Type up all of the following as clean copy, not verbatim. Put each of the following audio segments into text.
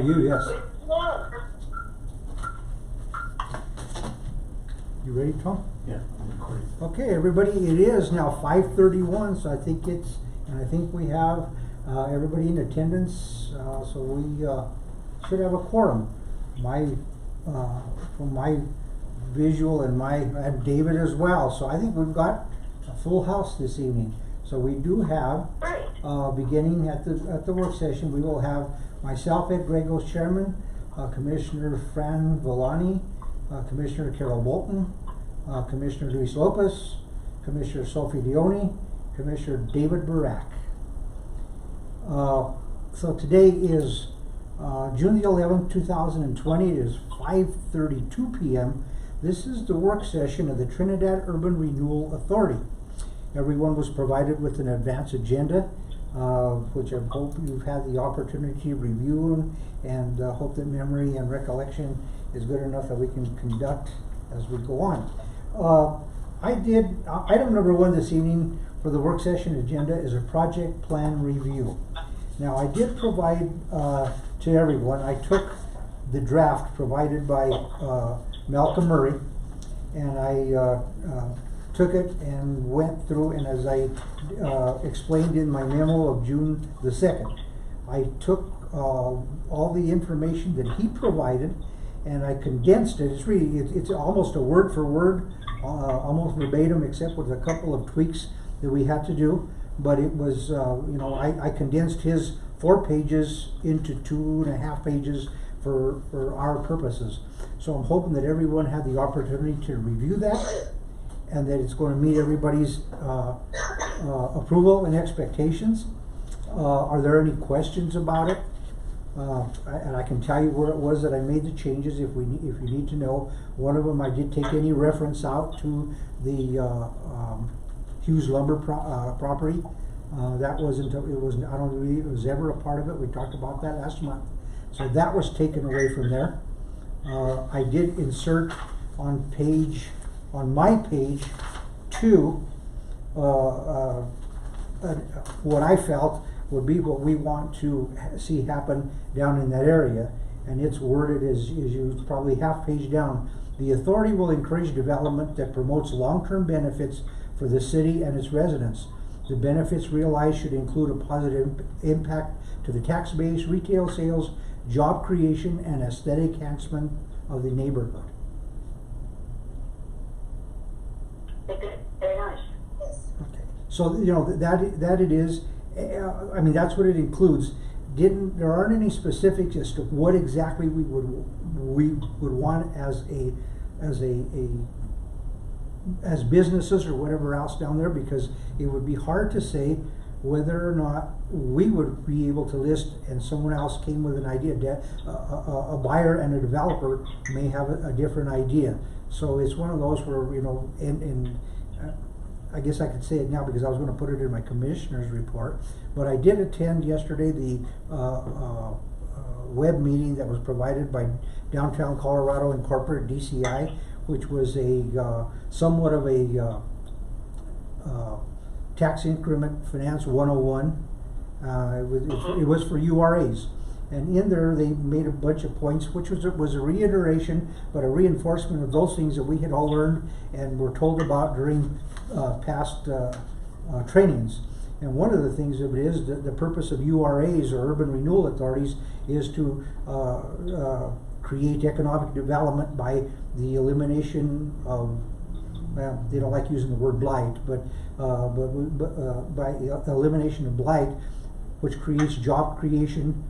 you, yes. You ready, Tom? Yeah, I'm recording. Okay, everybody, it is now 5:31, so I think we have everybody in attendance, so we should have a quorum. From my visual and David as well, so I think we've got a full house this evening. So we do have, beginning at the work session, we will have myself, Ed Grego, chairman, Commissioner Fran Villani, Commissioner Carol Bolton, Commissioner Luis Lopez, Commissioner Sophie Leone, Commissioner David Barak. So today is June the 11th, 2020. It is 5:32 p.m. This is the work session of the Trinidad Urban Renewal Authority. Everyone was provided with an advance agenda, which I hope you've had the opportunity to review, and hope that memory and recollection is good enough that we can conduct as we go on. Item number 1 this evening for the work session agenda is a project plan review. Now, I did provide to everyone, I took the draft provided by Malcolm Murray, and I took it and went through, and as I explained in my memo of June the 2nd, I took all the information that he provided and I condensed it. It's almost a word for word, almost verbatim, except with a couple of tweaks that we had to do. But it was, I condensed his 4 pages into 2.5 pages for our purposes. So I'm hoping that everyone had the opportunity to review that, and that it's going to meet everybody's approval and expectations. Are there any questions about it? And I can tell you where it was that I made the changes if you need to know. One of them, I did take any reference out to the Hughes Lumber property. That wasn't, I don't believe it was ever a part of it. We talked about that last month. So that was taken away from there. I did insert on my page 2, what I felt would be what we want to see happen down in that area. And it's worded as you probably half page down. The authority will encourage development that promotes long-term benefits for the city and its residents. The benefits realized should include a positive impact to the tax base, retail sales, job creation, and aesthetic enhancement of the neighborhood. Very nice. Yes. Okay. So that it is. I mean, that's what it includes. There aren't any specifics as to what exactly we would want as businesses or whatever else down there, because it would be hard to say whether or not we would be able to list and someone else came with an idea. A buyer and a developer may have a different idea. So it's one of those where, I guess I could say it now because I was going to put it in my commissioner's report, but I did attend yesterday the web meeting that was provided by Downtown Colorado Incorporated, DCI, which was somewhat of a tax increment finance 101. It was for URAs. And in there, they made a bunch of points, which was a reiteration, but a reinforcement of those things that we had all learned and were told about during past trainings. And one of the things of it is that the purpose of URAs, or urban renewal authorities, is to create economic development by the elimination of, well, they don't like using the word blight, but by the elimination of blight, which creates job creation,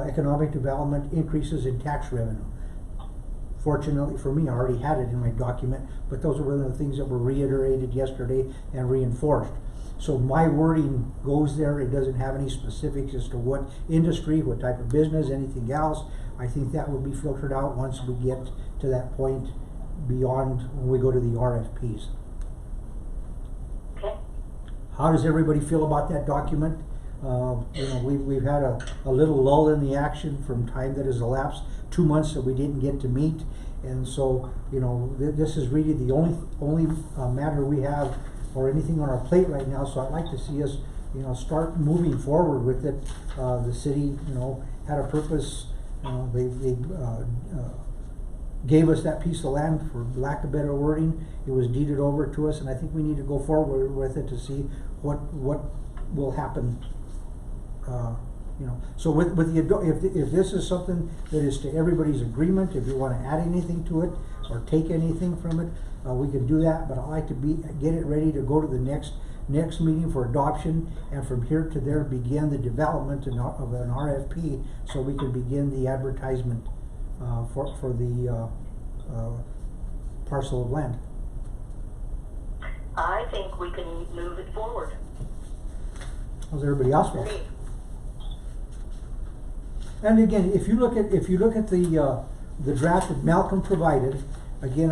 economic development, increases in tax revenue. Fortunately for me, I already had it in my document, but those were the things that were reiterated yesterday and reinforced. So my wording goes there. It doesn't have any specifics as to what industry, what type of business, anything else. I think that will be filtered out once we get to that point beyond when we go to the RFPs. Okay. How does everybody feel about that document? We've had a little lull in the action from time that has elapsed, 2 months that we didn't get to meet, and so this is really the only matter we have or anything on our plate right now. So I'd like to see us start moving forward with it. The city had a purpose They gave us that piece of land, for lack of better wording. It was deeded over to us, and I think we need to go forward with it to see what will happen. So with the if this is something that is to everybody's agreement, if you want to add anything to it or take anything from it, we can do that. But I'd like to get it ready to go to the next meeting for adoption, and from here to there begin the development of an RFP, so we can begin the advertisement for the parcel of land. I think we can move it forward. How's everybody else feel? And again, if you look at the draft that Malcolm provided, again,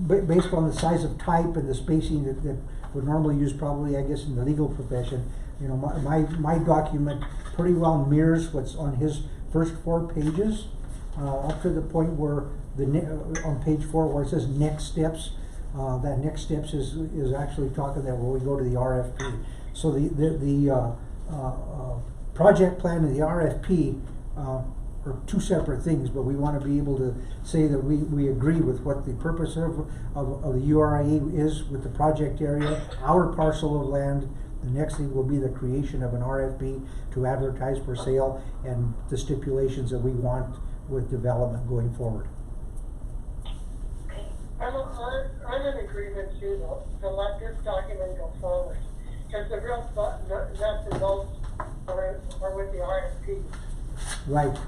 based on the size of type and the spacing that would normally use, probably I guess in the legal profession, my document pretty well mirrors what's on his first 4 pages, up to the point where on page 4 where it says next steps. That next steps is actually talking that when we go to the RFP. So the project plan and the RFP are 2 separate things, but we want to be able to say that we agree with what the purpose of the URA is with the project area, our parcel of land. The next thing will be the creation of an RFP to advertise for sale, and the stipulations that we want with development going forward. I'm in agreement too, though, to let this document go forward, because the real nuts and bolts are with the RFP. Right.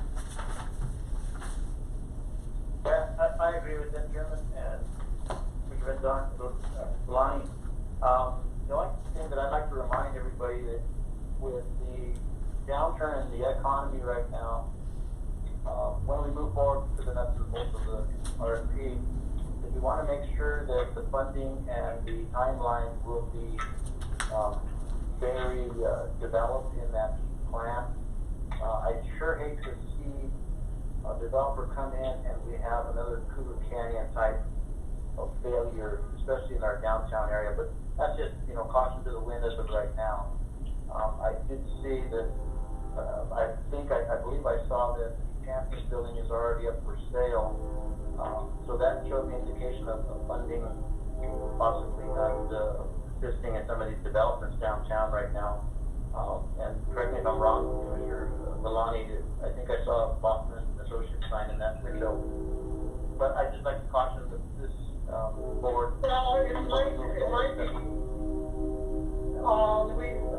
Yeah, I agree with that, Chairman, and we've been done with Lonnie. The only thing that I'd like to remind everybody that with the downturn in the economy right now, when we move forward to the nuts and bolts of the RFP, that we want to make sure that the funding and the timeline will be very developed in that plan. I sure hate to see a developer come in and we have another Cougar Canyon type of failure, especially in our downtown area, but that's just, caution to the wind as of right now. I did see that, I believe I saw that the campus building is already up for sale. So that showed me indication of funding possibly not assisting in some of these developments downtown right now. And correct me if I'm wrong, Commissioner Milani, I think I saw Boston Associates sign in that window. But I'd just like to caution that this board. Well, it might be.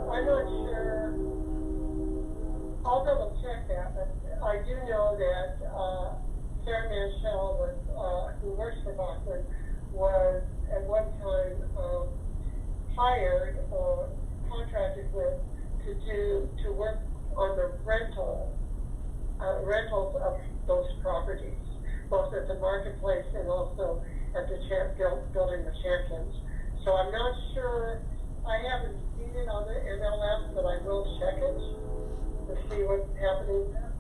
I'm not sure. I'll double check that, but I do know that Sarah Manchell, who works for Boston, was at one time hired or contracted with to work on the rentals of those properties, both at the marketplace and also at the building the Champions. So I'm not sure. I haven't seen it on the MLS, but I will check it to see what's happening there.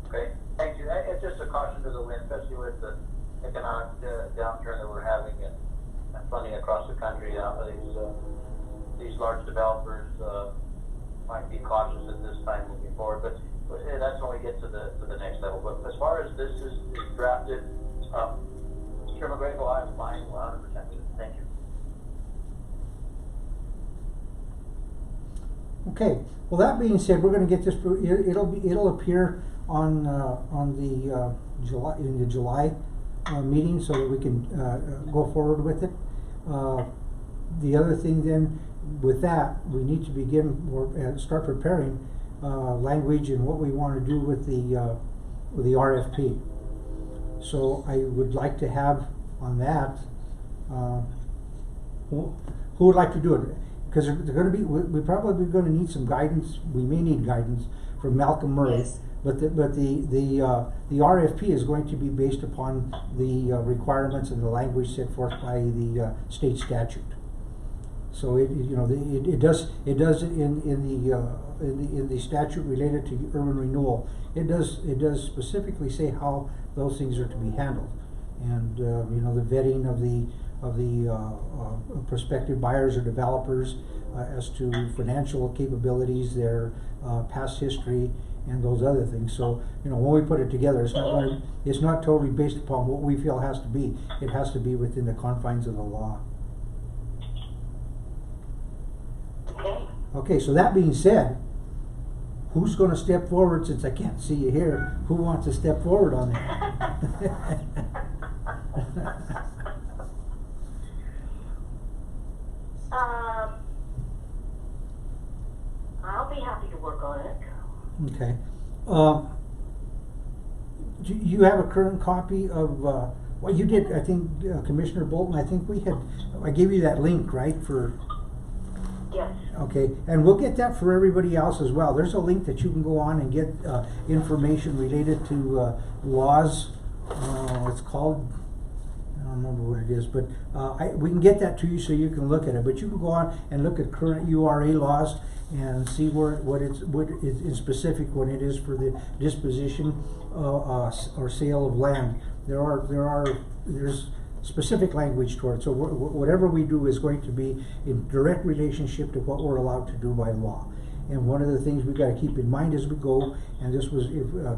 Okay, thank you. It's just a caution to the wind, especially with the economic downturn that we're having and funding across the country. These large developers might be cautious at this time moving forward, but that's when we get to the next level. But as far as this is drafted, Chairman Grego, I'm fine 100% with it. Thank you. Okay. Well, that being said, we're going to get this. It'll appear on the July meeting, so that we can go forward with it. The other thing then, with that, we need to begin or start preparing language and what we want to do with the RFP. So I would like to have on that. Who would like to do it? Because they're going to be. We're probably going to need some guidance. We may need guidance from Malcolm Murray. Yes. But the RFP is going to be based upon the requirements and the language set forth by the state statute. So it does in the statute related to urban renewal. It does specifically say how those things are to be handled. and, you know, the vetting of the prospective buyers or developers as to financial capabilities, their past history, and those other things. So, you know, when we put it together, it's not totally based upon what we feel has to be. It has to be within the confines of the law. Okay. Okay, so that being said, who's gonna step forward, since I can't see you here, who wants to step forward on that? I'll be happy to work on it. Okay. Do you have a current copy of, well, you did, I think, Commissioner Bolton, I think I gave you that link, right, for, Yes. okay, and we'll get that for everybody else as well. There's a link that you can go on and get information related to laws. It's called, I don't remember what it is, but we can get that to you so you can look at it. But you can go on and look at current URA laws and see what is specific when it is for the disposition or sale of land. There's specific language toward it. So whatever we do is going to be in direct relationship to what we're allowed to do by law. And one of the things we've got to keep in mind as we go, and this was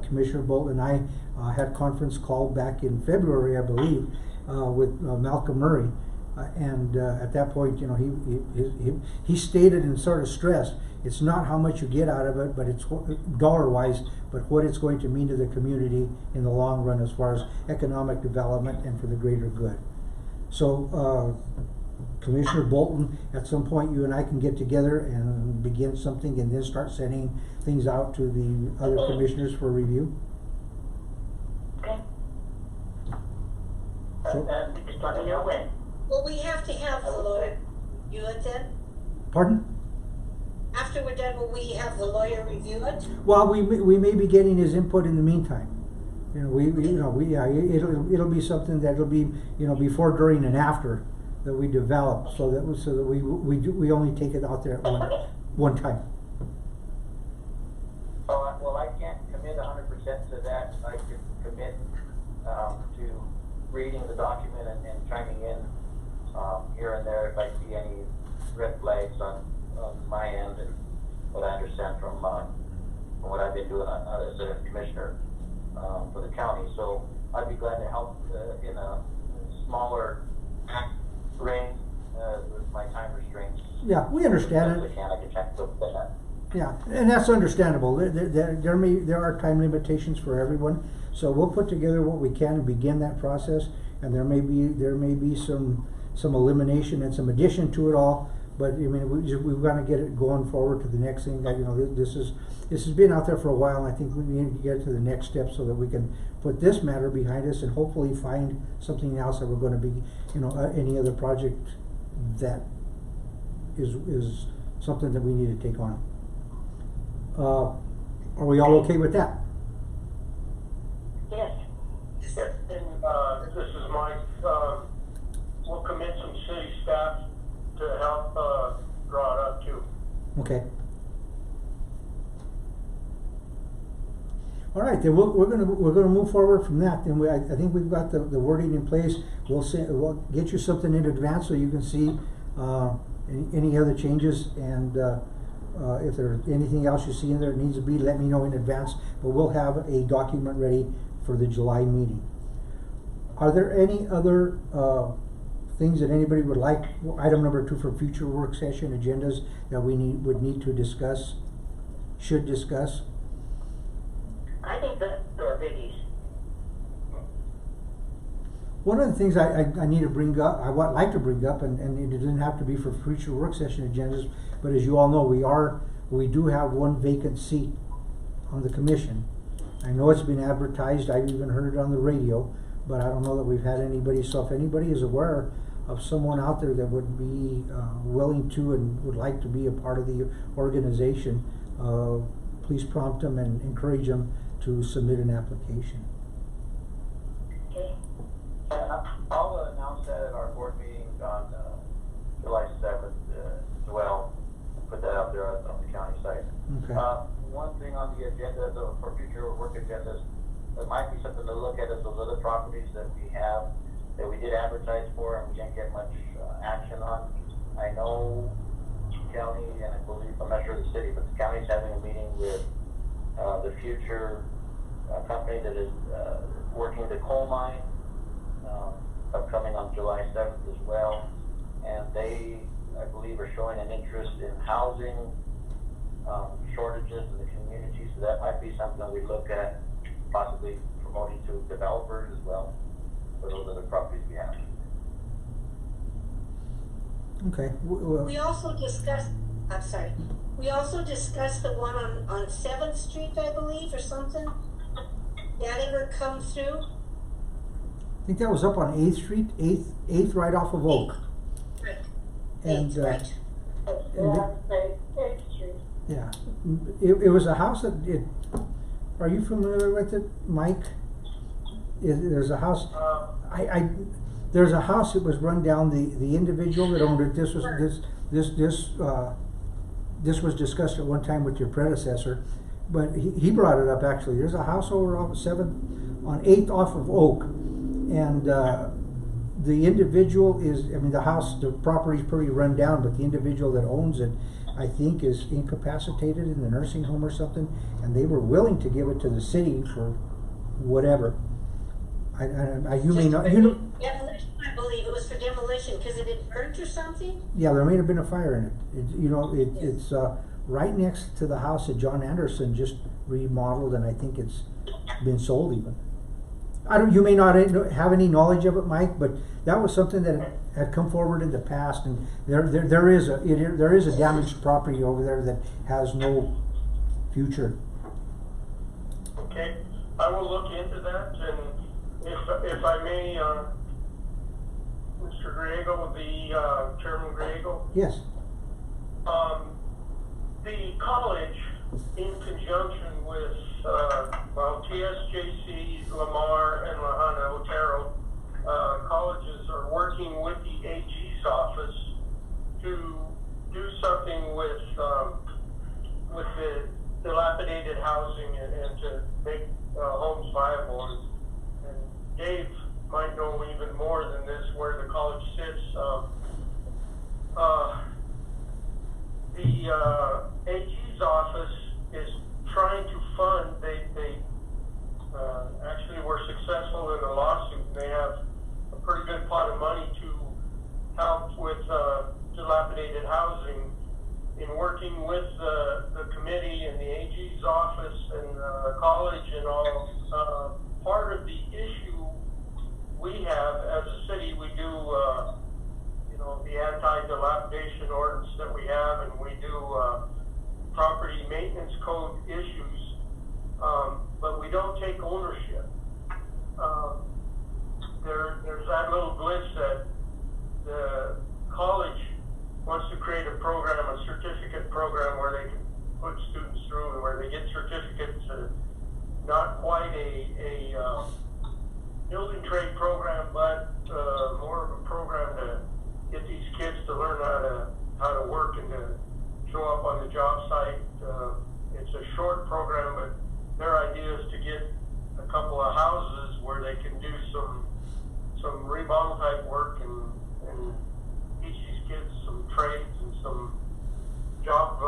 Commissioner Bolton and I had conference call back in February, I believe, with Malcolm Murray. And at that point, you know, he stated and sort of stressed, it's not how much you get out of it, but it's dollar-wise, but what it's going to mean to the community in the long run as far as economic development and for the greater good. So, Commissioner Bolton, at some point you and I can get together and begin something and then start sending things out to the other commissioners for review. Okay. So, Just let me know when. Well, we have to have the lawyer. You let them? pardon? After we're done, will we have the lawyer review it? Well, we may be getting his input in the meantime. You know, it'll be something that'll be, you know, before, during, and after that we develop, so that we only take it out there at one time. Well, I can't commit 100% to that. I can commit to reading the document and chiming in here and there if I see any red flags on my end and what I understand from what I've been doing as a commissioner for the county. So I'd be glad to help in a smaller range with my time restraints. Yeah, we understand it. I can check with that. Yeah, and that's understandable. There are time limitations for everyone, so we'll put together what we can and begin that process. And there may be some elimination and some addition to it all. But I mean, we've got to get it going forward to the next thing. You know, this has been out there for a while, and I think we need to get to the next step so that we can put this matter behind us and hopefully find something else that we're going to be, you know, any other project that is something that we need to take on. Are we all okay with that? Yes. And this is Mike. We'll commit some city staff to help draw it up too. Okay. All right, then we're gonna move forward from that. Then I think we've got the wording in place. We'll get you something in advance so you can see any other changes, and if there's anything else you see in there that needs to be, let me know in advance. But we'll have a document ready for the July meeting. Are there any other things that anybody would like, item number 2 for future work session agendas that we would need to discuss, should discuss? I think that there are biggies. One of the things I need to bring up, I would like to bring up, and it doesn't have to be for future work session agendas, but as you all know, we do have one vacant seat on the commission. I know it's been advertised, I've even heard it on the radio, but I don't know that we've had anybody. So if anybody is aware of someone out there that would be willing to and would like to be a part of the organization, please prompt them and encourage them to submit an application. Okay. I'll announce that at our board meeting on July 7th as well. Put that out there on the county site. Okay. One thing on the agenda for future work agendas, it might be something to look at as those other properties that we have, that we did advertise for and we didn't get much action on. I know county, and I believe, I'm not sure the city, but the county's having a meeting with the future company that is working the coal mine, upcoming on July 7th as well. And they, I believe, are showing an interest in housing shortages in the community, so that might be something we look at possibly promoting to developers as well for those other properties we have. Okay. We also discussed, I'm sorry, we also discussed the one on 7th Street, I believe, or something. That ever come through? I think that was up on 8th Street, 8th right off of Oak. Right. And, 8th, right. Yeah, 8th Street. Yeah, it was a house that are you familiar with it, Mike? There's a house, there's a house that was run down, the individual that owned it, this was discussed at one time with your predecessor, but he brought it up actually. There's a house over off 7th, on 8th off of Oak, and the individual is, I mean, the property's pretty run down, but the individual that owns it, I think, is incapacitated in the nursing home or something, and they were willing to give it to the city for whatever. You may not, you know. Demolition, I believe it was for demolition because it had burnt or something. Yeah, there may have been a fire in it. It's right next to the house that John Anderson just remodeled, and I think it's been sold even. You may not have any knowledge of it, Mike, but that was something that had come forward in the past, and there is a damaged property over there that has no future. Okay, I will look into that, and if I may, Mr. Griego, Chairman Griego. Yes. The college, in conjunction with TSJC, Lamar, and Lahana Otero, colleges are working with the AG's office to do something with the dilapidated housing and to make homes viable. And Dave might know even more than this where the college sits. The AG's office is trying to fund, they actually were successful in a lawsuit. They have a pretty good pot of money to help with dilapidated housing. In working with the committee and the AG's office and the college and all, part of the issue we have as a city, we do the anti-dilapidation ordinance that we have, and we do property maintenance code issues, but we don't take ownership. There's that little glitch that the college wants to create a program, a certificate program where they can put students through and where they get certificates, not quite a building trade program, but more of a program to get these kids to learn how to work and to show up on the job site. It's a short program, but their idea is to get a couple of houses where they can do some remodel type work and teach these kids some trades and some job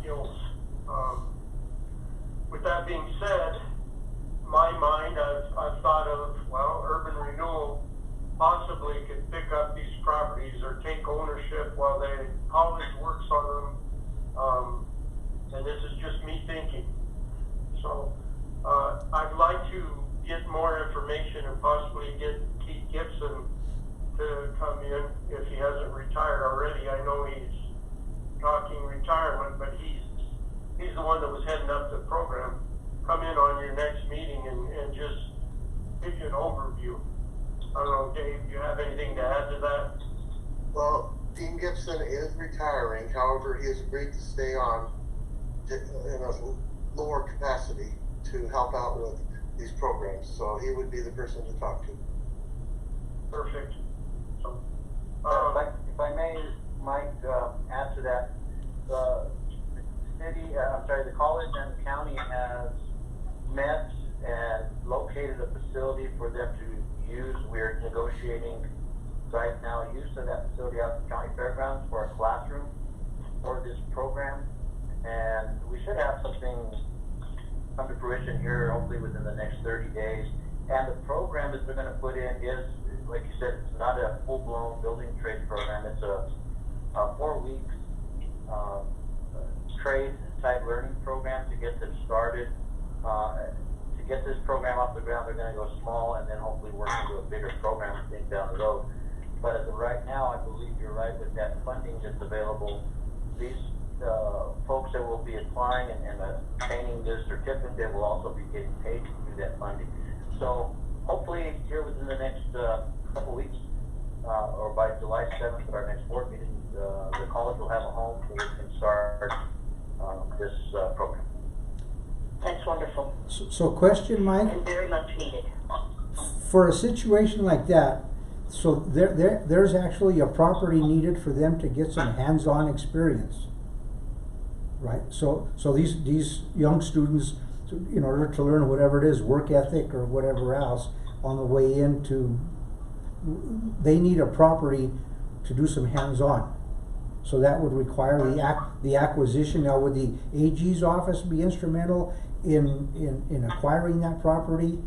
skills. With that being said, my mind, I've thought of, urban renewal possibly could pick up these properties or take ownership while the college works on them. And this is just me thinking. So I'd like to get more information and possibly get Keith Gibson to come in if he hasn't retired already. I know he's talking retirement, but he's the one that was heading up the program. Come in on your next meeting and just give you an overview. I don't know, Dave, do you have anything to add to that? Well, Dean Gibson is retiring. However, he has agreed to stay on in a lower capacity to help out with these programs. So he would be the person to talk to. Perfect. So, if I may, Mike, add to that, the college and the county has met and located a facility for them to use. We're negotiating right now use of that facility out at the county fairgrounds for a classroom for this program. And we should have something come to fruition here hopefully within the next 30 days. And the program that they're going to put in is, like you said, it's not a full-blown building trade program. It's a 4-week trade type learning program to get them started. To get this program off the ground, they're going to go small and then hopefully work into a bigger program, I think, down the road. But as of right now, I believe you're right with that funding that's available. These folks that will be applying and obtaining this certificate will also be getting paid through that funding. So hopefully here within the next couple weeks, or by July 7th at our next board meeting, the college will have a home where we can start this program. That's wonderful So question, Mike, and very much needed. for a situation like that, so there's actually a property needed for them to get some hands-on experience, right? So these young students, in order to learn whatever it is, work ethic or whatever else, on the way into, they need a property to do some hands-on. So that would require the acquisition. Now, would the AG's office be instrumental in acquiring that property?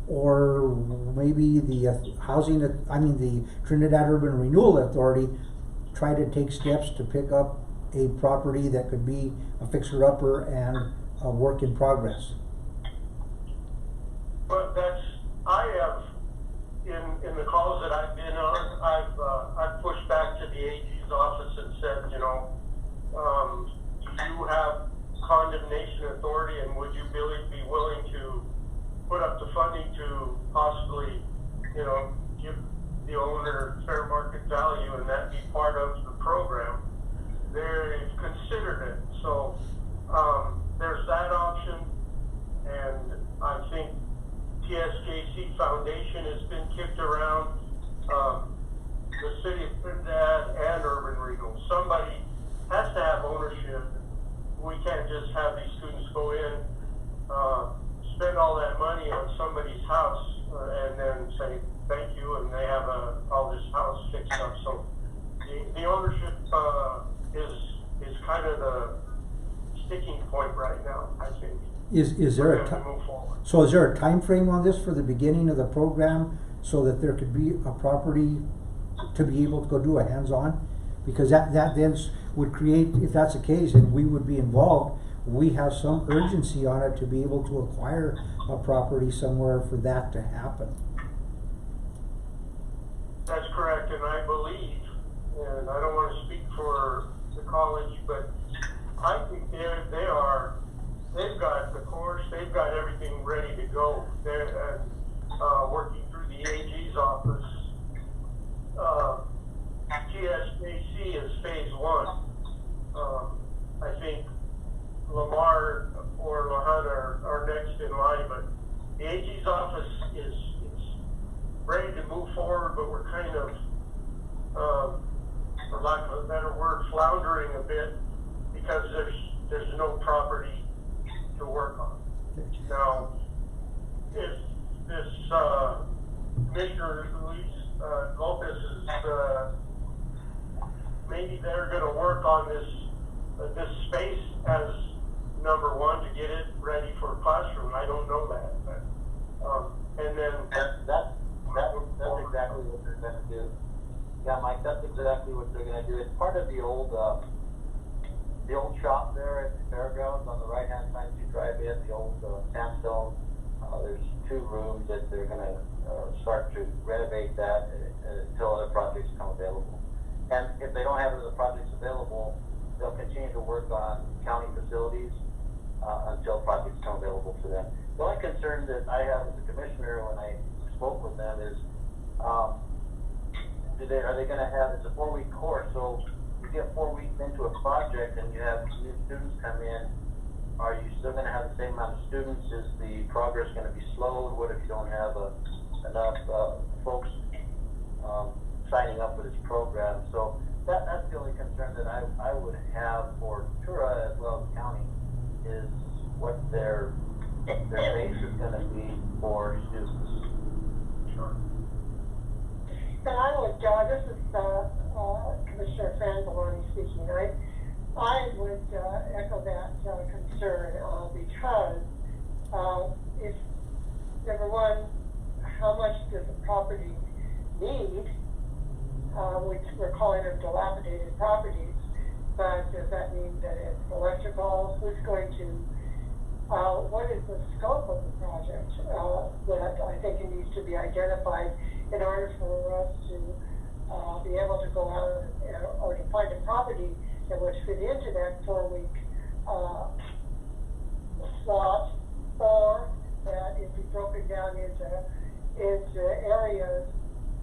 Or maybe the the Trinidad Urban Renewal Authority try to take steps to pick up a property that could be a fixer-upper and a work in progress. But I have, in the calls that I've been on, I've pushed back to the AG's office and said, do you have condemnation authority, and would you really be willing to put up the funding to possibly, give the owner fair market value and that be part of the program? They've considered it. So there's that option, and I think TSKC Foundation has been kicked around. The city of Trinidad and Urban Renewal. Somebody has to have ownership. We can't just have these students go in, spend all that money on somebody's house, and then say thank you, and they have all this house fixed up. So the ownership is kind of the sticking point right now, I think. Is there a move forward. So is there a time frame on this for the beginning of the program, so that there could be a property to be able to go do a hands-on? Because that then would create, if that's the case, and we would be involved, we have some urgency on it to be able to acquire a property somewhere for that to happen. That's correct, and I believe, and I don't want to speak for the college, but I think they've got the course, they've got everything ready to go. They're working through the AG's office. TSKC is phase 1. I think Lamar or Lahan are next in line, but the AG's office is ready to move forward, but we're kind of, for lack of a better word, floundering a bit because there's no property to work on. Now, if this Commissioner Luis Lopez is maybe they're going to work on this space as number 1 to get it ready for a classroom. I don't know that, but and then That's exactly what they're going to do. Yeah, Mike, that's exactly what they're going to do. It's part of the old shop there at the fairgrounds on the right-hand side as you drive in, the old sandstone. There's 2 rooms that they're going to start to renovate that until other projects come available. And if they don't have other projects available, they'll continue to work on county facilities until projects come available to them. The only concern that I have as a commissioner when I spoke with them is, are they going to have, it's a 4-week course, so you get 4 weeks into a project and you have new students come in, are you still going to have the same amount of students? Is the progress going to be slowed? What if you don't have enough folks signing up for this program? So that's the only concern that I would have for TURA as well as the county, is what their their base is gonna be for students. Sure. And I would, this is, Commissioner Fanzaloni speaking, I would, echo that, concern, because, if, number one, how much does the property need? Which we're calling them dilapidated properties, but does that mean that it's electrical? Who's going to, what is the scope of the project? That I think it needs to be identified in order for us to be able to go out or to find a property that would fit into that 4-week slot, or that it be broken down into areas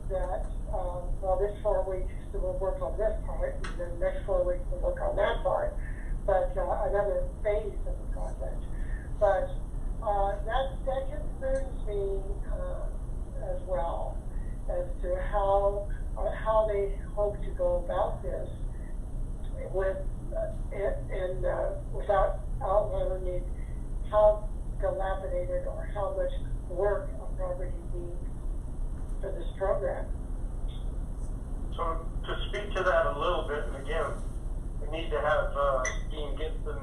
that, well, this 4 weeks we'll work on this part, and then the next 4 weeks we'll work on that part, but another phase of the project. But that concerns me as well, as to how they hope to go about this with and without outlining how dilapidated or how much work a property needs for this program. So to speak to that a little bit, and again, we need to have Dean Gibson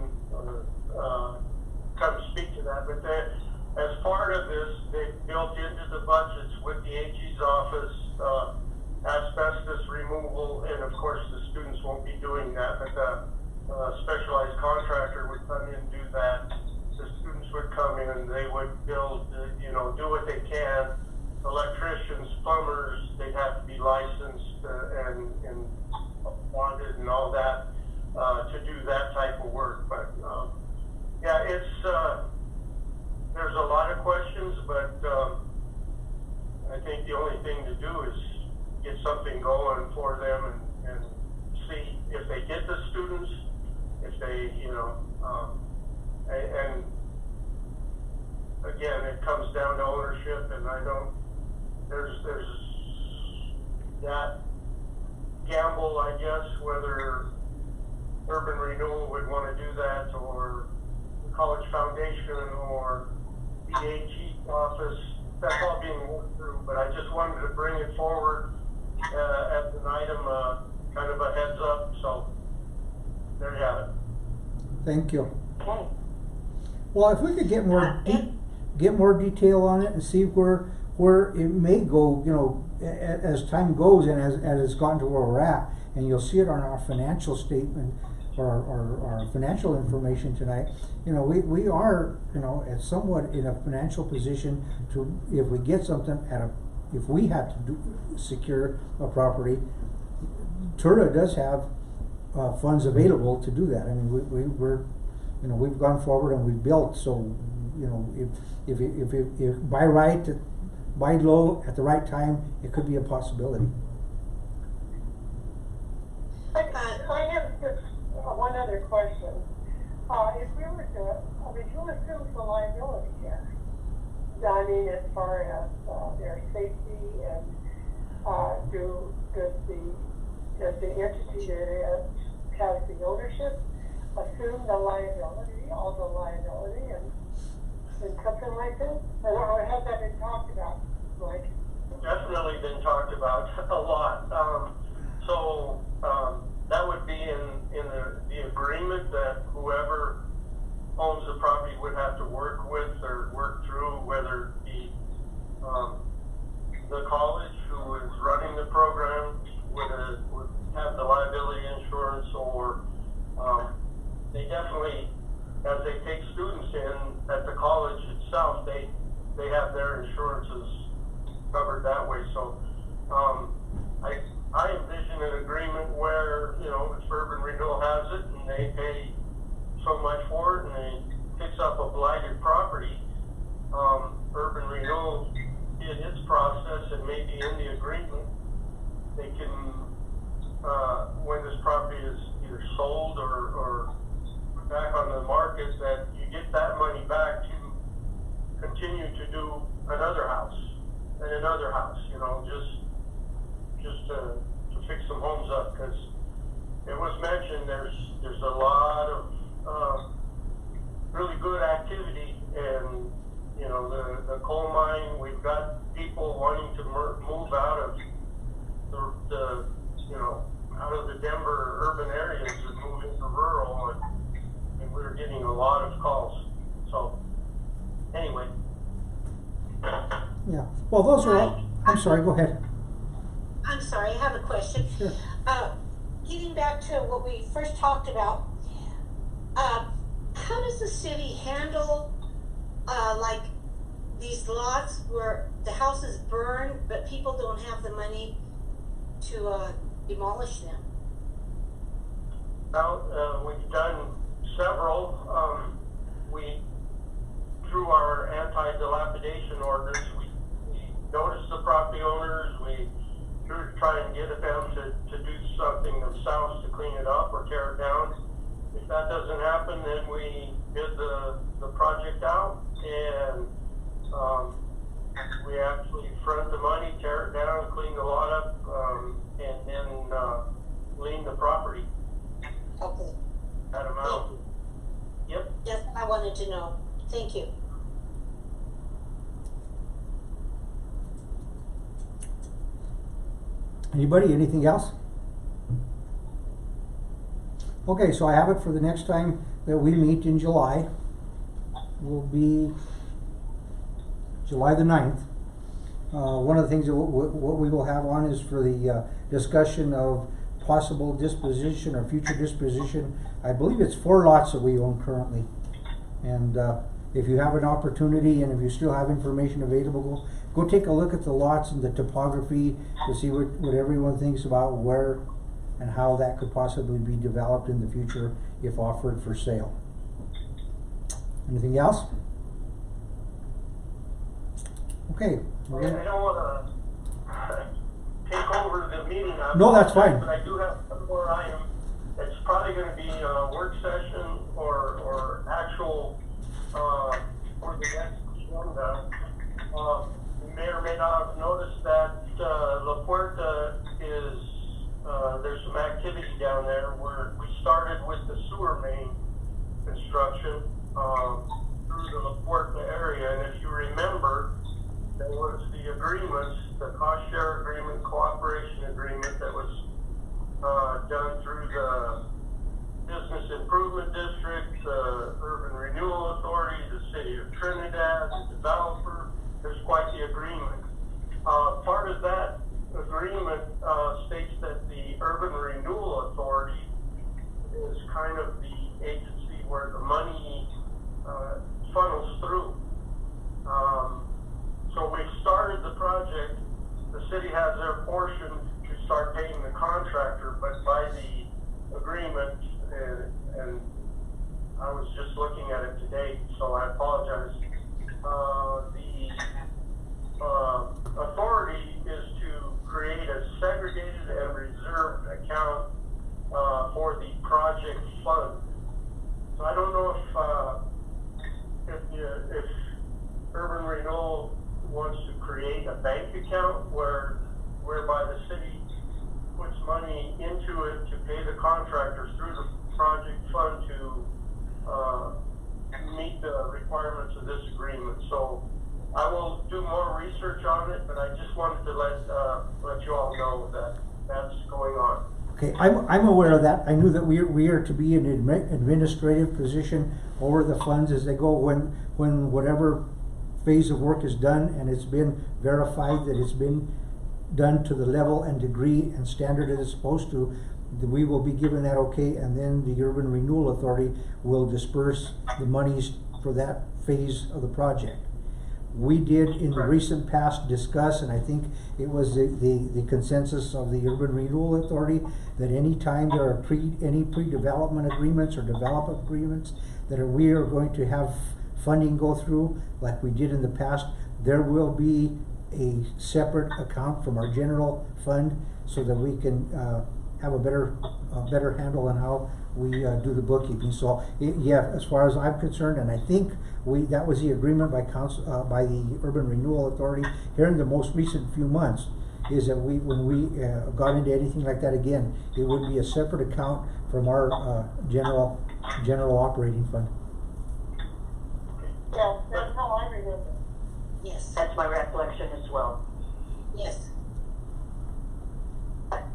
come speak to that. But as part of this, they built into the budgets with the AG's office asbestos removal, and of course the students won't be doing that, but the specialized contractor would come in and do that. The students would come in and they would build, do what they can. Electricians, plumbers, they'd have to be licensed and bonded and all that to do that type of work. But yeah, it's there's a lot of questions, but I think the only thing to do is get something going for them and see if they get the students, if they, and again, it comes down to ownership, and there's that gamble, I guess, whether Urban Renewal would want to do that, or the College Foundation, or the AG office. That's all being worked through, but I just wanted to bring it forward as an item, kind of a heads up, so there you have it. Thank you. Okay. Well, if we could get more detail on it and see where it may go, as time goes and as it's gotten to where we're at, and you'll see it on our financial statement or our financial information tonight. We are, at somewhat in a financial position to, if we get something if we had to secure a property, TURA does have funds available to do that. I mean, we've gone forward and we've built, so, if by right, buy low at the right time, it could be a possibility. I have just one other question. If we were to, who assumes the liability here? I mean, as far as their safety, and does the entity that has the ownership assume the liability, all the liability, and something like this? Or has that been talked about, Mike? Definitely been talked about a lot. That would be in the agreement that whoever owns the property would have to work with or work through, whether it be the college who is running the program would have the liability insurance, or they definitely, as they take students in at the college itself, they have their insurances covered that way. So I envision an agreement where, if Urban Renewal has it and they pay so much for it and they picks up a blighted property, Urban Renewal did its process, and maybe in the agreement they can, when this property is either sold or back on the market, that you get that money back to continue to do another house and another house, just to fix some homes up, because it was mentioned there's a lot of really good activity, and coal mine. We've got people wanting to move out of the out of the Denver urban areas and move into rural, and we're getting a lot of calls. So, anyway. Yeah, well, those are all, I'm sorry, go ahead. I'm sorry, I have a question. Sure. Getting back to what we first talked about, how does the city handle, like, these lots where the houses burn, but people don't have the money to, demolish them? Well, we've done several. Through our anti-dilapidation orders, we noticed the property owners. We try and get them to do something themselves to clean it up or tear it down. If that doesn't happen, then we bid the project out, and we actually front the money, tear it down, clean the lot up, and then lien the property. Okay. That amount. Yep. Yes, I wanted to know. Thank you. Anybody, anything else? Okay, so I have it for the next time that we meet in July. Will be July the 9th. One of the things that what we will have on is for the discussion of possible disposition or future disposition. I believe it's 4 lots that we own currently. And if you have an opportunity and if you still have information available, go take a look at the lots and the topography to see what everyone thinks about where and how that could possibly be developed in the future if offered for sale. Anything else? Okay. I don't want to take over the meeting. No, that's fine. But I do have one more item. It's probably going to be a work session or actual for the next agenda. You may or may not have noticed that La Puerta is, there's some activity down there where we started with the sewer main construction through the La Puerta area. And if you remember, there was the agreements, the cost share agreement, cooperation agreement that was done through the Business Improvement District, the Urban Renewal Authority, the City of Trinidad, the developer. There's quite the agreement. Part of that agreement states that the Urban Renewal Authority is kind of the agency where the money funnels through. So we've started the project. The city has their portion to start paying the contractor, but by the agreement, and I was just looking at it today, so I apologize. The authority is to create a segregated and reserved account for the project fund. So I don't know if Urban Renewal wants to create a bank account whereby the city puts money into it to pay the contractors through the project fund to meet the requirements of this agreement. So I will do more research on it, but I just wanted to let you all know that that's going on. Okay, I'm aware of that. I knew that we are to be in an administrative position over the funds as they go when whatever phase of work is done and it's been verified that it's been done to the level and degree and standard it is supposed to, we will be given that okay, and then the Urban Renewal Authority will disperse the monies for that phase of the project. We did in the recent past discuss, and I think it was the consensus of the Urban Renewal Authority, that any time there are any pre-development agreements or development agreements that we are going to have funding go through, like we did in the past, there will be a separate account from our general fund so that we can have a better handle on how we do the bookkeeping. So yeah, as far as I'm concerned, and I think that was the agreement by by the Urban Renewal Authority here in the most recent few months, is that when we got into anything like that again, it would be a separate account from our general operating fund. Yeah, that's how I remember. Yes. That's my recollection as well. Yes.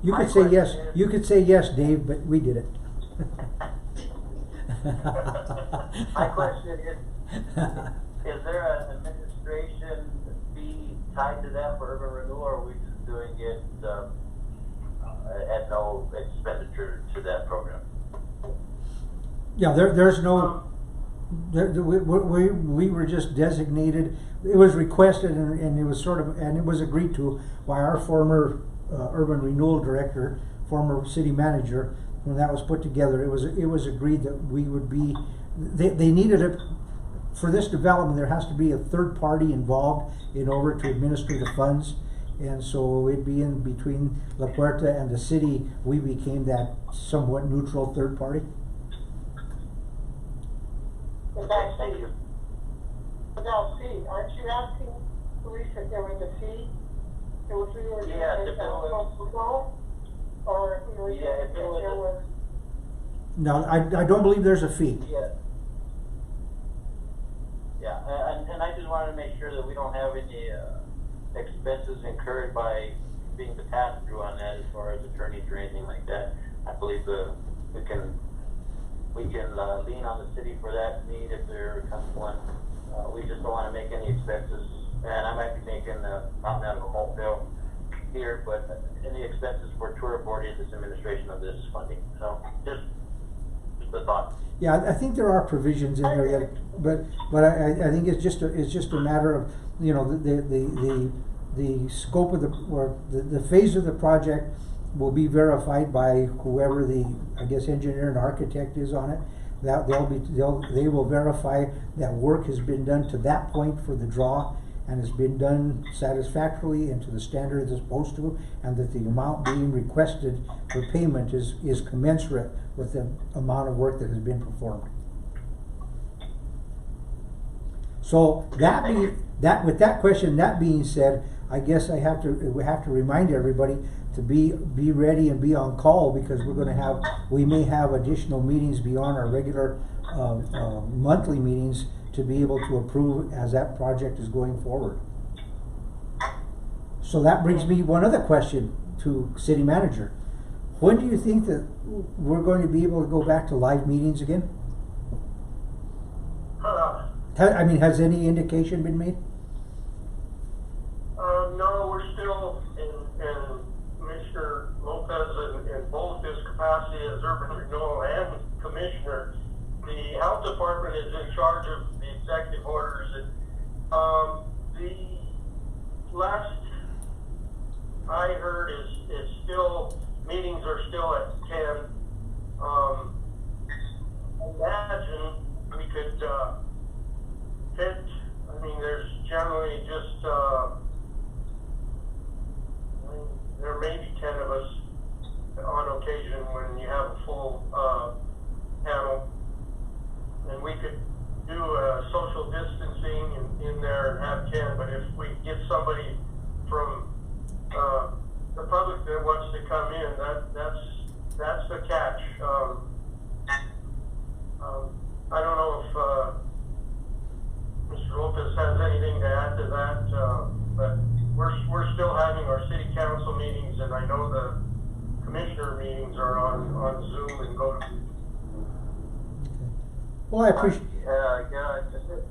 You My could say yes, question is- you could say yes, Dave, but we did it. My question is there an administration fee tied to that for urban renewal, or are we just doing it, at no expenditure to that program? Yeah, there's no, we were just designated, it was requested and it was sort of, and it was agreed to by our former urban renewal director, former city manager. When that was put together, it was agreed that we would be, they needed it, for this development, there has to be a third party involved in order to administer the funds. And so it'd be in between La Puerta and the city, we became that somewhat neutral third party. Without Thank fee, you. without fee, aren't you asking, Luis, if there was a fee? If we were to Yeah, take if that it was- proposal, or if we were to, Yeah, if if it was there a- was, No, I don't believe there's a fee. Yeah. Yeah, and I just wanted to make sure that we don't have any, expenses incurred by being the pass-through on that as far as attorneys or anything like that. I believe, we can lean on the city for that need if there comes one. We just don't wanna make any expenses, and I might be making, not out of a wholesale here, but any expenses for TURA board in this administration of this funding. So, just the thought. Yeah, I think there are provisions in there that, but I think it's just a matter of, you know, the scope of the phase of the project will be verified by whoever the, I guess, engineer and architect is on it. That they will verify that work has been done to that point for the draw and has been done satisfactorily and to the standard it's supposed to, and that the amount being requested for payment is commensurate with the amount of work that has been performed. So with that question, that being said, I guess we have to remind everybody to be ready and be on call, because we may have additional meetings beyond our regular monthly meetings to be able to approve as that project is going forward. So that brings me one other question to city manager. When do you think that we're going to be able to go back to live meetings again? I mean, has any indication been made? No, we're still in Commissioner Lopez in both his capacity as urban renewal and commissioner. The health department is in charge of the executive orders, and the last I heard is still, meetings are still at 10. Imagine we could fit, I mean, there's generally just there may be 10 of us on occasion when you have a full panel, and we could do social distancing in there and have 10. But if we get somebody from the public that wants to come in, that's the catch. I don't know if Mr. Lopez has anything to add to that, but we're still having our city council meetings, and I know the commissioner meetings are on Zoom and go to. Well, I appreciate.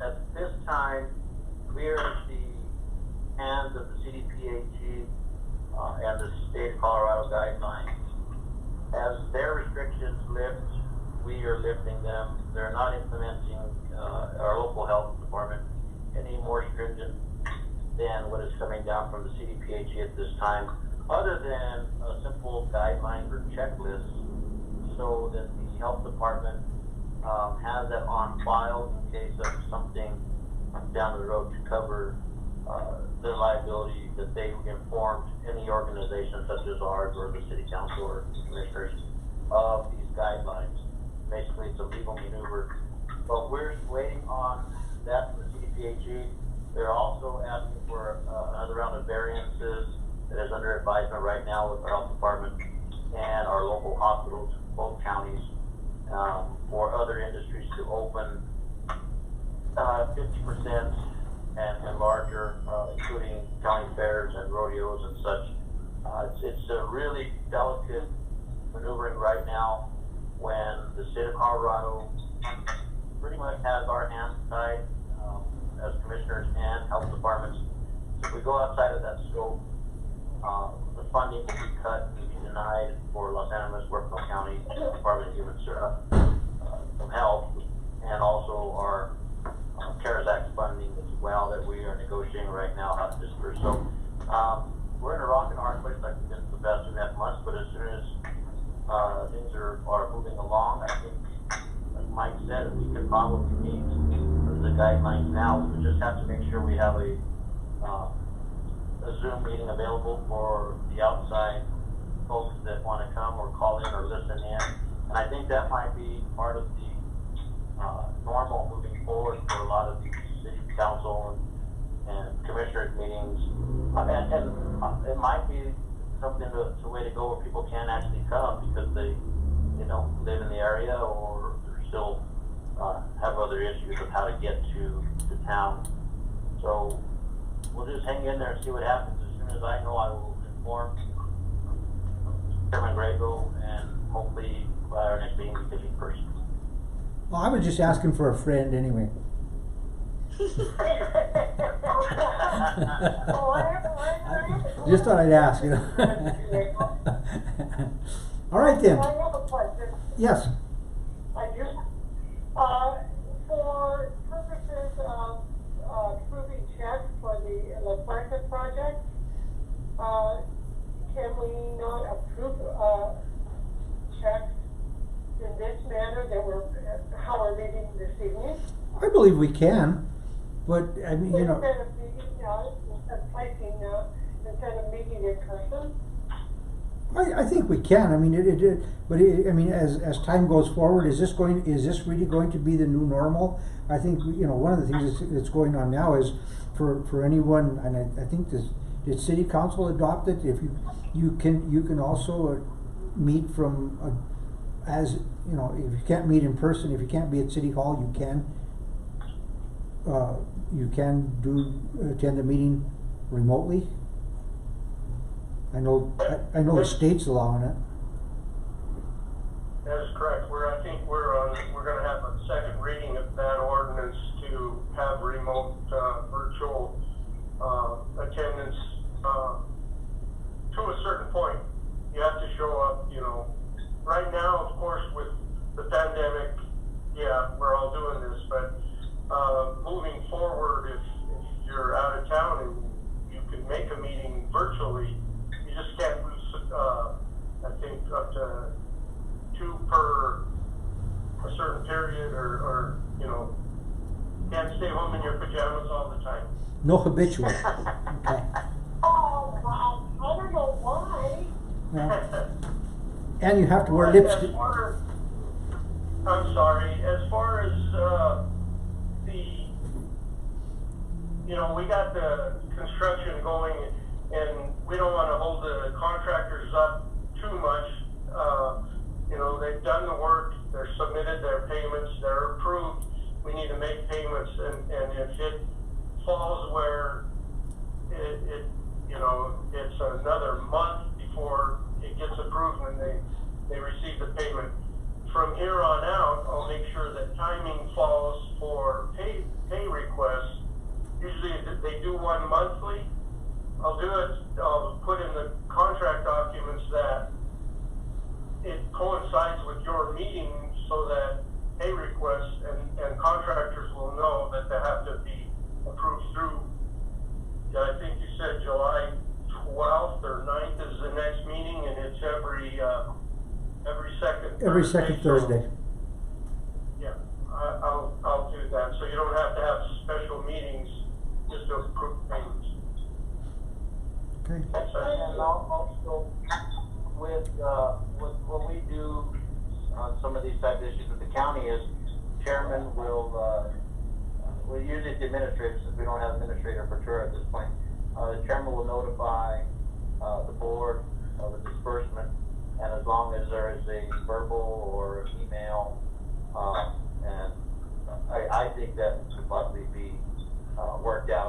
At this time, we are in the hands of the CDPHE and the state of Colorado guidelines. As their restrictions lift, we are lifting them. They're not implementing our local health department any more stringent than what is coming down from the CDPHE at this time, other than a simple guideline or checklist, so that the health department has that on file in case of something down the road to cover the liability that they informed any organization such as ours or the city council or commissioners of these guidelines. Basically, it's a legal maneuver. But we're waiting on that from the CDPHE. They're also asking for another round of variances that is under advisement right now with our health department and our local hospitals, both counties, for other industries to open 50% and larger, including county fairs and rodeos and such. It's a really delicate maneuvering right now when the state of Colorado pretty much has our hands tied as commissioners and health departments. If we go outside of that scope, the funding will be cut and be denied for Los Animas, Huerfano County Department of Human from Health, and also our CARES Act funding as well that we are negotiating right now how to disperse. So we're in a rock and a hard place like we've been for the past 2.5 months, but as soon as things are moving along, I think, like Mike said, we could probably meet the guidelines now. We just have to make sure we have a Zoom meeting available for the outside folks that want to come or call in or listen in. And I think that might be part of the normal moving forward for a lot of these city council and commissioners meetings. And it might be something to way to go where people can actually come because they don't live in the area or they're still have other issues of how to get to town. So we'll just hang in there and see what happens. As soon as I know, I will inform Chairman Grego, and hopefully by our next meeting we can meet person. Well, I was just asking for a friend anyway. Just thought I'd ask, you know. All right then. I have a question. Yes. I do. For purposes of approving checks for the La Puerta project, can we not approve checks in this manner that how we're meeting this evening? I believe we can, but I mean, you know. Instead of meeting, instead of meeting in person? I think we can. I mean, I mean, as time goes forward, is this really going to be the new normal? I think, you know, one of the things that's going on now is for anyone, and I think did City Council adopt it? If you can also meet from as you know, if you can't meet in person, if you can't be at City Hall, you can attend the meeting remotely. I know the state's allowing it. That is correct. I think we're going to have a second reading of that ordinance to have remote, virtual attendance to a certain point. You have to show up. You know, right now, of course, with the pandemic, yeah, we're all doing this. But moving forward, if you're out of town and you can make a meeting virtually, you just can't lose. I think up to 2 per a certain period, or you know, can't stay home in your pajamas all the time. No habitual. Okay. Oh, wow. I don't know why. Yeah. And you have to wear lipstick. I'm sorry. As far as you know, we got the construction going, and we don't want to hold the contractors up too much. You know, they've done the work, they're submitted their payments, they're approved. We need to make payments, and if it falls where it you know, it's another month before it gets approved and they receive the payment. From here on out, I'll make sure that timing falls for pay requests. Usually they do one monthly. I'll put in the contract documents that it coincides with your meeting so that pay requests and contractors will know that they have to be approved through. I think you said July 12th or 9th is the next meeting, and it's every second Thursday. So, yeah, I'll do that. So you don't have to have special meetings just to approve payments. Okay. And also with what we do on some of these type of issues with the county is chairman will usually it's the administrator, since we don't have an administrator for TURA at this point. The chairman will notify the board of the disbursement, and as long as there is a verbal or email, and I think that could possibly be worked out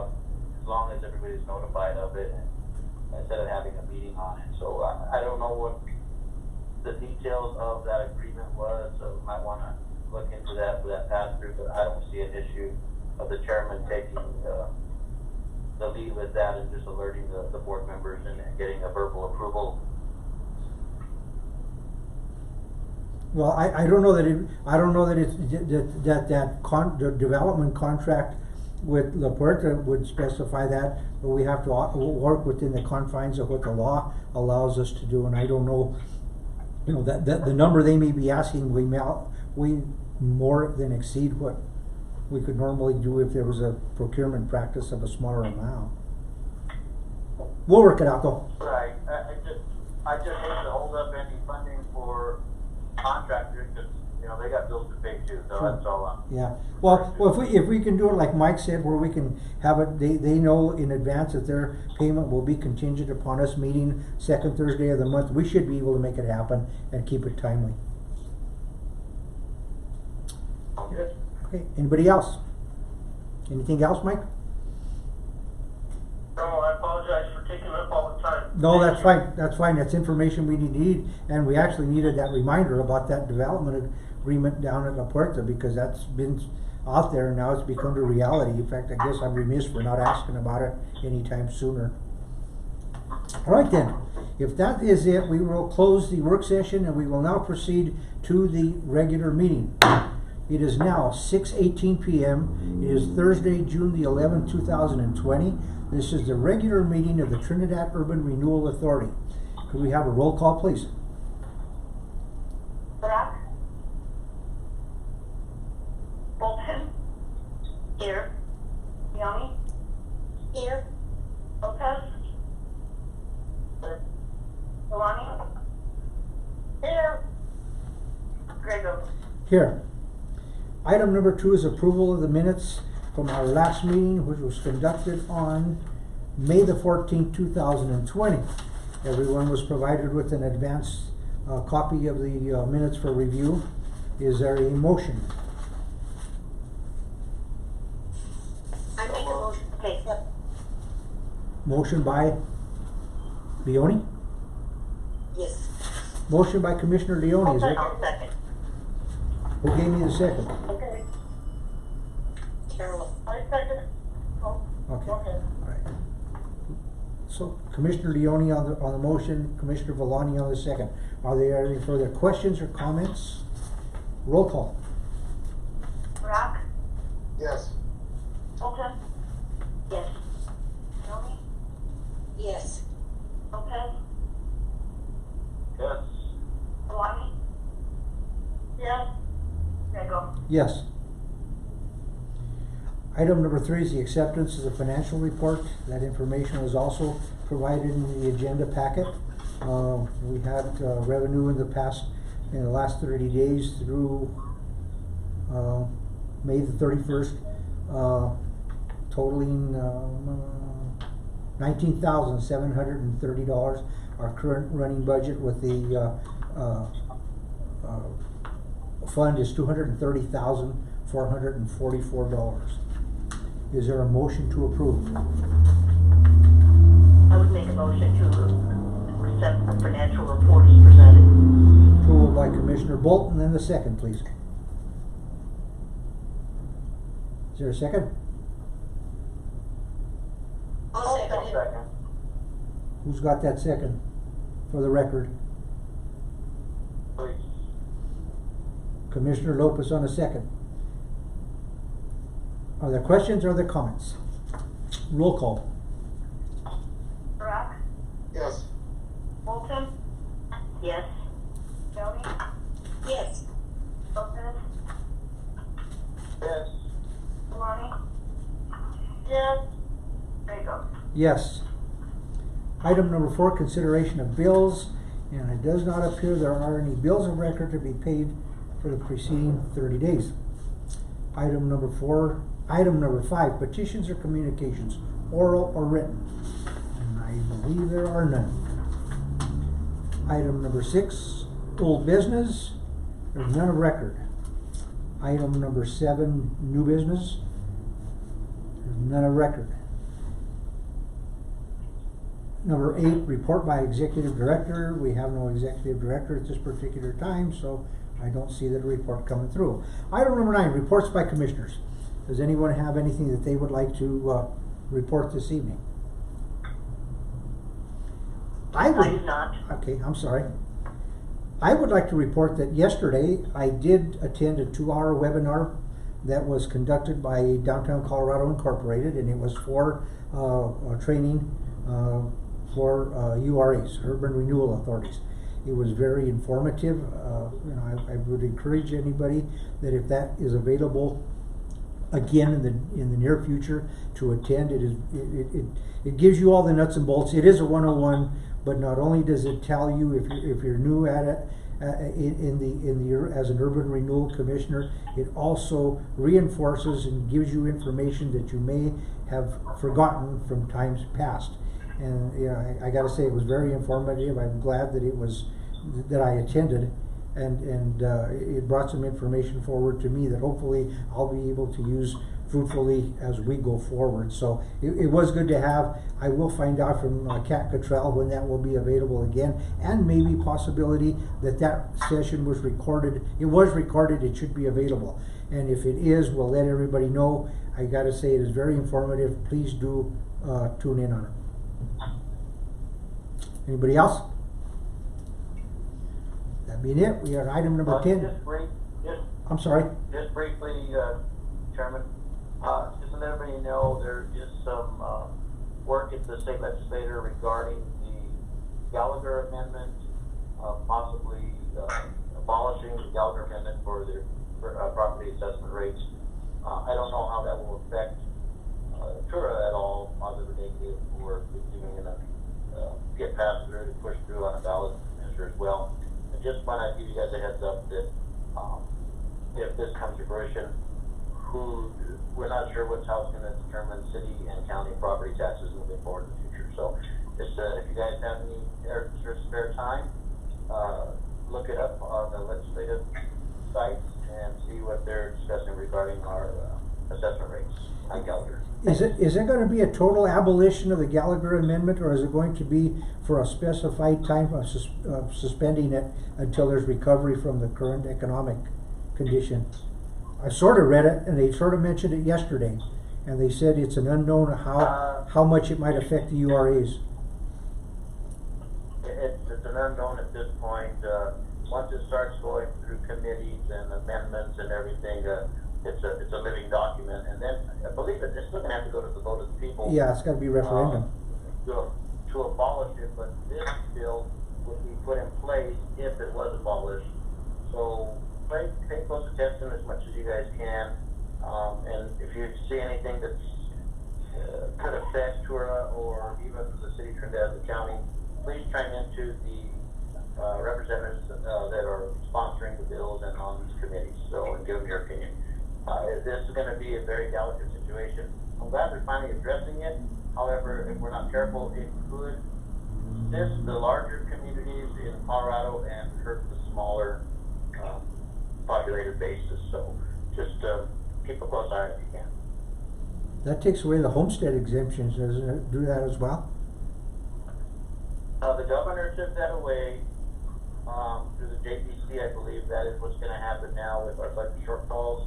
everybody's notified of it, and instead of having a meeting on it. So I don't know what the details of that agreement was, so we might want to look into that for that pass-through, but I don't see an issue of the chairman taking the lead with that and just alerting the board members and getting a verbal approval. Well, I don't know that the development contract with La Puerta would specify that, but we have to work within the confines of what the law allows us to do, and I don't know, you know, that the number they may be asking, we more than exceed what we could normally do if there was a procurement practice of a smaller amount. We'll work it out though. Right. I just hate to hold up any funding for contractors because, you know, they got bills to pay too. So Sure. that's all. Yeah. Well, if we can do it like Mike said, where we can have it, they know in advance that their payment will be contingent upon us meeting second Thursday of the month, we should be able to make it happen and keep it timely. Good. Okay. Anybody else? Anything else, Mike? No, I apologize for taking up all the time. No, Thank that's you. fine. That's fine. That's information we need, and we actually needed that reminder about that development agreement down at La Puerta because that's been out there and now it's become a reality. In fact, I guess I'm remiss for not asking about it anytime sooner. All right then. If that is it, we will close the work session and we will now proceed to the regular meeting. It is now 6:18 p.m. It is Thursday, June the 11th, 2020. This is the regular meeting of the Trinidad Urban Renewal Authority. Could we have a roll call, please? Brock? Bolton? Here. Young? Here. Lopez? Malani? Here, Grego? Here. Item number 2 is approval of the minutes from our last meeting, which was conducted on May the 14th, 2020. Everyone was provided with an advance copy of the minutes for review. Is there a motion? I make a motion. Okay. Motion by Leone? Yes. Motion by Commissioner Leone. Is there? I'll second. Who gave me the second? okay, Carol. I second. Oh, Okay. okay. All right. So Commissioner Leone on the motion, Commissioner Villani on the second. Are there any further questions or comments? Roll call. Brock? Yes. Bolton? Yes. Young? Yes. Lopez? Yes. Malani? Yes, Grego? Yes. Item number 3 is the acceptance of the financial report. That information was also provided in the agenda packet. We had revenue in the last 30 days through May the 31st, totaling $19,730. Our current running budget with the fund is $230,444. Is there a motion to approve? I would make a motion to accept the financial report as presented. Approval by Commissioner Bolton, and the second, please. Is there a second? I'll second I'll it. second. Who's got that second? For the record, Please. Commissioner Lopez on a second. Are there questions or are there comments? Roll call. Brock? Yes. Bolton? Yes. Young? Yes. Lopez? Yes. Malani? yes, Grego? Yes. Item number 4, consideration of bills, and it does not appear there are any bills of record to be paid for the preceding 30 days. Item number 5, petitions or communications, oral or written. And I believe there are none. Item number 6, old business, there's none of record. Item number 7, new business, there's none of record. Number 8, report by executive director. We have no executive director at this particular time, so I don't see that report coming through. Item number 9, reports by commissioners. Does anyone have anything that they would like to report this evening? I I do not. Okay, I'm sorry. I would like to report that yesterday I did attend a 2-hour webinar that was conducted by Downtown Colorado Incorporated, and it was for training for URAs, Urban Renewal Authorities. It was very informative. You know, I would encourage anybody that if that is available again in the near future to attend. It gives you all the nuts and bolts. It is a 101, but not only does it tell you if you're new at it as an urban renewal commissioner, it also reinforces and gives you information that you may have forgotten from times past. And you know, I got to say, it was very informative. I'm glad that I attended, and it brought some information forward to me that hopefully I'll be able to use fruitfully as we go forward. So it was good to have. I will find out from Kat Cottrell when that will be available again, and maybe possibility that session was recorded. It was recorded. It should be available, and if it is, we'll let everybody know. I got to say, it is very informative. Please do tune in on it. Anybody else? That being it, we are at item number 10. I'm sorry. Just briefly, Chairman, just to let everybody know, there is some work at the state legislature regarding the Gallagher Amendment, possibly abolishing the Gallagher Amendment for the property assessment rates. I don't know how that will affect TURA at all, positive or negative, or if it's even going to get passed through to push through on a ballot measure as well. I just want to give you guys a heads up that if this comes to fruition, we're not sure which house is going to determine city and county property taxes moving forward in the future. So just if you guys have any spare time, look it up on the legislative sites and see what they're discussing regarding our assessment rates on Gallagher. Is it going to be a total abolition of the Gallagher Amendment, or is it going to be for a specified time of suspending it until there's recovery from the current economic condition? I sort of read it, and they sort of mentioned it yesterday, and they said it's an unknown how much it might affect the URAs. It's an unknown at this point. Once it starts going through committees and amendments and everything, it's a living document, and then I believe it's still going to have to go to the vote of the people. Yeah, it's got to be referendum. To abolish it, but this bill would be put in place if it was abolished. So pay close attention as much as you guys can, and if you see anything that could affect TURA or even the city of Trinidad, the county, please chime into the representatives that are sponsoring the bills and on these committees, and give them your opinion. This is going to be a very delicate situation. I'm glad they're finally addressing it. However, if we're not careful, it could assist the larger communities in Colorado and hurt the smaller populated bases. So just keep a close eye if you can. That takes away the homestead exemptions, doesn't it? Do that as well? The governor took that away through the JPC. I believe that is what's going to happen now with our budget shortfalls.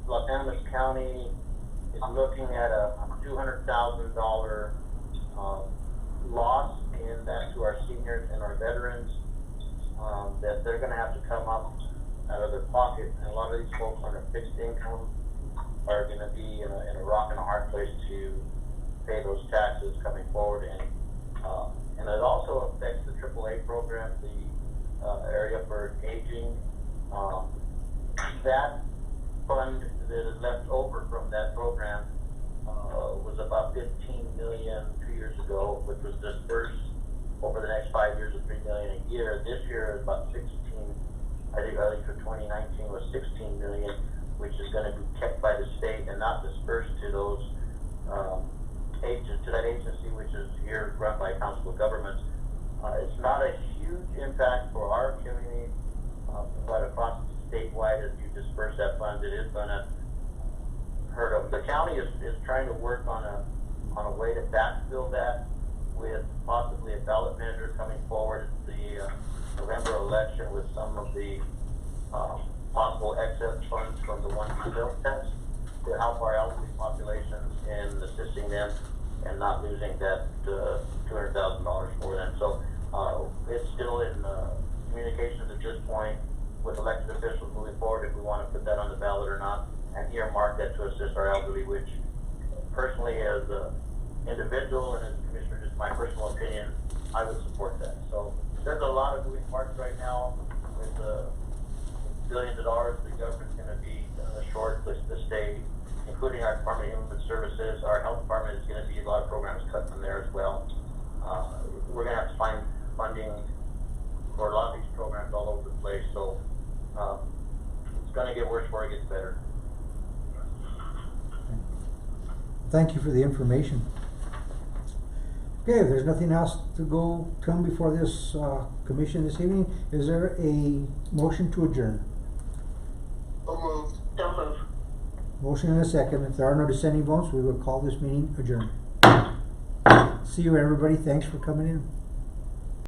Los Angeles County is looking at a $200,000 loss in that to our seniors and our veterans, that they're going to have to come up out of their pocket, and a lot of these folks on a fixed income are going to be in a rock and a hard place to pay those taxes coming forward, and it also affects the AAA program, the area for aging. That fund that is left over from that program was about $15 million 2 years ago, which was dispersed over the next 5 years of $3 million a year. This year is about 16. I think for 2019 was 16 million, which is going to be kept by the state and not dispersed to those to that agency, which is here run by Council of Governments. It's not a huge impact for our community, but across statewide, as you disperse that fund, it is going to hurt them. The county is trying to work on a way to backfill that with possibly a ballot measure coming forward at the November election with some of the possible excess funds from the one bill tax to help our elderly populations in assisting them and not losing that $200,000 for them. So it's still in communications at this point with elected officials moving forward if we want to put that on the ballot or not, and earmark that to assist our elderly, which personally as an individual and as a commissioner, just my personal opinion, I would support that. So there's a lot of moving parts right now with billions of dollars the government's going to be short this day, including our Department of Human Services. Our health department is going to be a lot of programs cut from there as well. We're going to have to find funding for a lot of these programs all over the place. So it's going to get worse before it gets better. Thank you for the information. Okay, if there's nothing else to come before this commission this evening, is there a motion to adjourn? So moved. Don't move. Motion and a second. If there are no dissenting votes, we will call this meeting adjourned. See you, everybody. Thanks for coming in.